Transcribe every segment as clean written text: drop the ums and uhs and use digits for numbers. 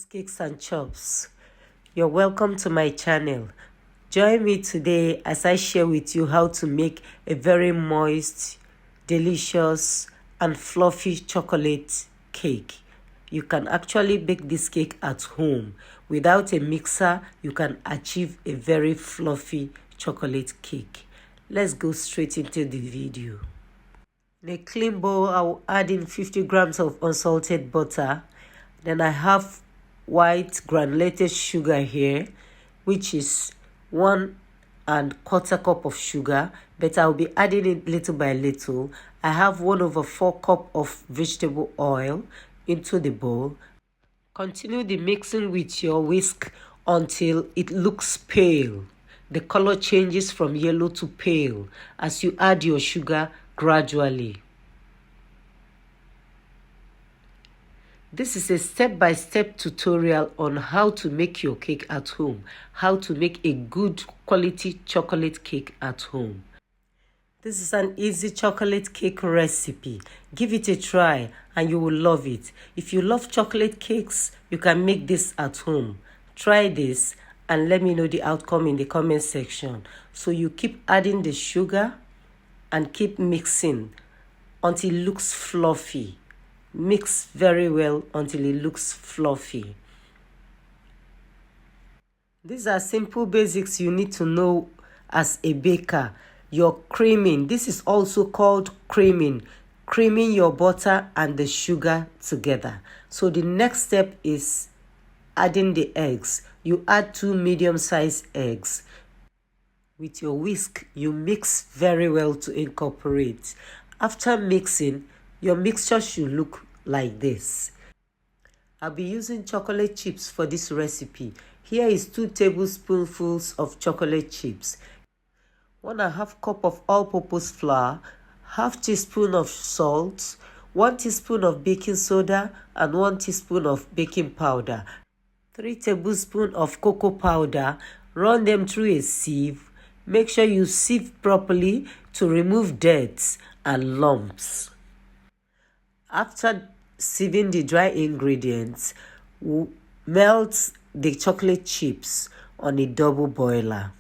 Cakes and chops. You're welcome to my channel. Join me today as I share with you how to make a very moist, delicious, and fluffy chocolate cake. You can actually bake this cake at home. Without a mixer, you can achieve a very fluffy chocolate cake. Let's go straight into the video. In a clean bowl, I will add in 50 grams of unsalted butter. Then I have white granulated sugar here, which is 1¼ cup of sugar, but I'll be adding it little by little. I have 1/4 cup of vegetable oil into the bowl. Continue the mixing with your whisk until it looks pale. The color changes from yellow to pale as you add your sugar gradually. This is a step-by-step tutorial on how to make your cake at home, how to make a good quality chocolate cake at home. This is an easy chocolate cake recipe. Give it a try and you will love it. If you love chocolate cakes, you can make this at home. Try this and let me know the outcome in the comment section. So you keep adding the sugar and keep mixing until it looks fluffy. Mix very well until it looks fluffy. These are simple basics you need to know as a baker. Your creaming. This is also called creaming. Creaming your butter and the sugar together. So the next step is adding the eggs. You add 2 medium-sized eggs. With your whisk, you mix very well to incorporate. After mixing, your mixture should look like this. I'll be using chocolate chips for this recipe. Here is 2 tablespoonfuls of chocolate chips, 1½ cup of all-purpose flour, ½ teaspoon of salt, 1 teaspoon of baking soda, and 1 teaspoon of baking powder, 3 tablespoons of cocoa powder. Run them through a sieve. Make sure you sieve properly to remove dirt and lumps. After sieving the dry ingredients, melt the chocolate chips on a double boiler.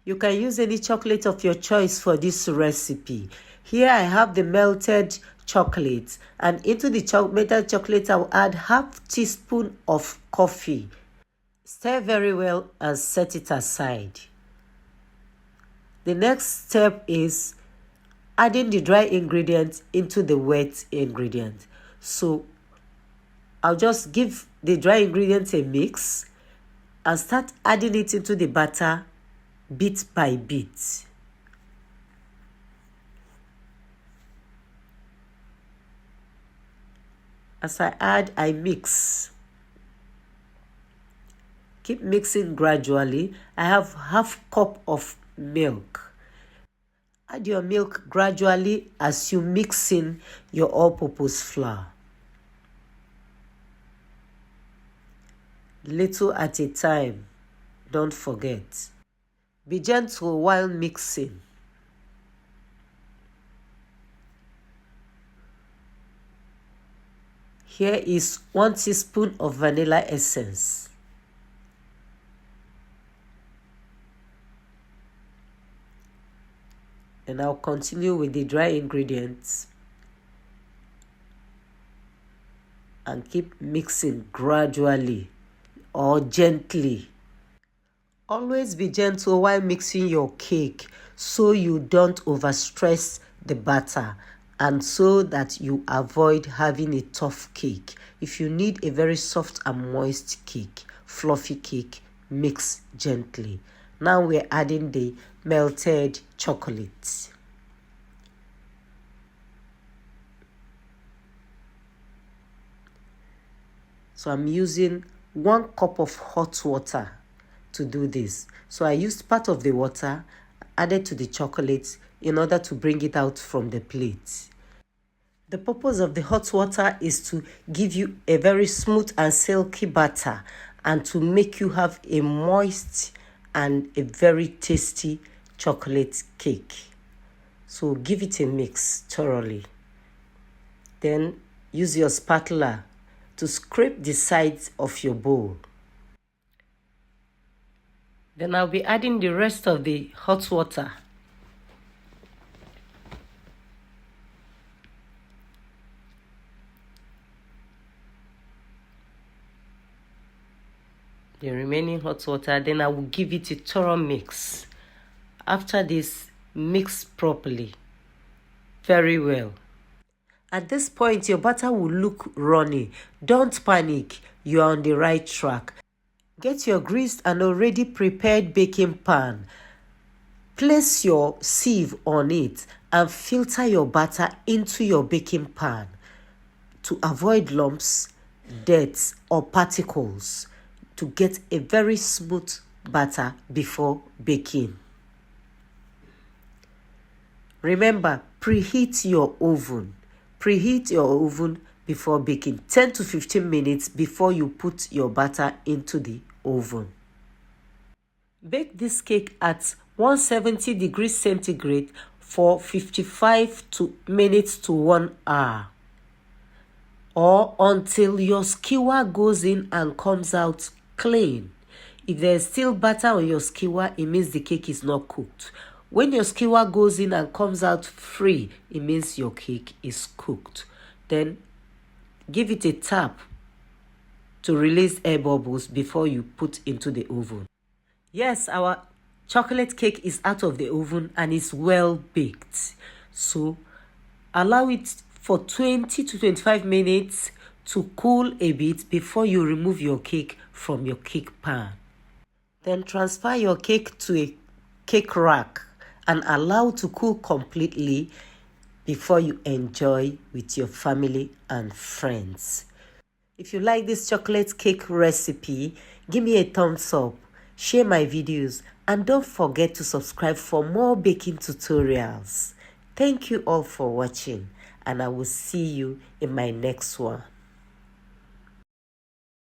You can use any chocolate of your choice for this recipe. Here I have the melted chocolate, and into the melted chocolate I'll add ½ teaspoon of coffee. Stir very well and set it aside. The next step is adding the dry ingredients into the wet ingredient. So I'll just give the dry ingredients a mix and start adding it into the batter bit by bit. As I add, I mix. Keep mixing gradually. I have ½ cup of milk. Add your milk gradually as you mix in your all-purpose flour. Little at a time, don't forget. Be gentle while mixing. Here is 1 teaspoon of vanilla essence. And I'll continue with the dry ingredients and keep mixing gradually or gently. Always be gentle while mixing your cake so you don't overstress the batter and so that you avoid having a tough cake. If you need a very soft and moist cake, fluffy cake, mix gently. Now we're adding the melted chocolate. So I'm using 1 cup of hot water to do this. So I used part of the water added to the chocolate in order to bring it out from the plate. The purpose of the hot water is to give you a very smooth and silky batter and to make you have a moist and a very tasty chocolate cake. So give it a mix thoroughly. Then use your spatula to scrape the sides of your bowl. Then I'll be adding the rest of the hot water. The remaining hot water, then I will give it a thorough mix. After this, mix properly, very well. At this point, your batter will look runny. Don't panic, you are on the right track. Get your greased and already prepared baking pan. Place your sieve on it and filter your batter into your baking pan to avoid lumps, dirt, or particles, to get a very smooth batter before baking. Remember, preheat your oven. Preheat your oven before baking, 10 to 15 minutes before you put your batter into the oven. Bake this cake at 170 degrees centigrade for 55 minutes to 1 hour, or until your skewer goes in and comes out clean. If there's still batter on your skewer, it means the cake is not cooked. When your skewer goes in and comes out free, it means your cake is cooked. Then give it a tap to release air bubbles before you put into the oven. Yes, our chocolate cake is out of the oven and is well baked. So allow it for 20 to 25 minutes to cool a bit before you remove your cake from your cake pan. Then transfer your cake to a cake rack and allow to cool completely before you enjoy with your family and friends. If you like this chocolate cake recipe, give me a thumbs up, share my videos, and don't forget to subscribe for more baking tutorials. Thank you all for watching, and I will see you in my next one.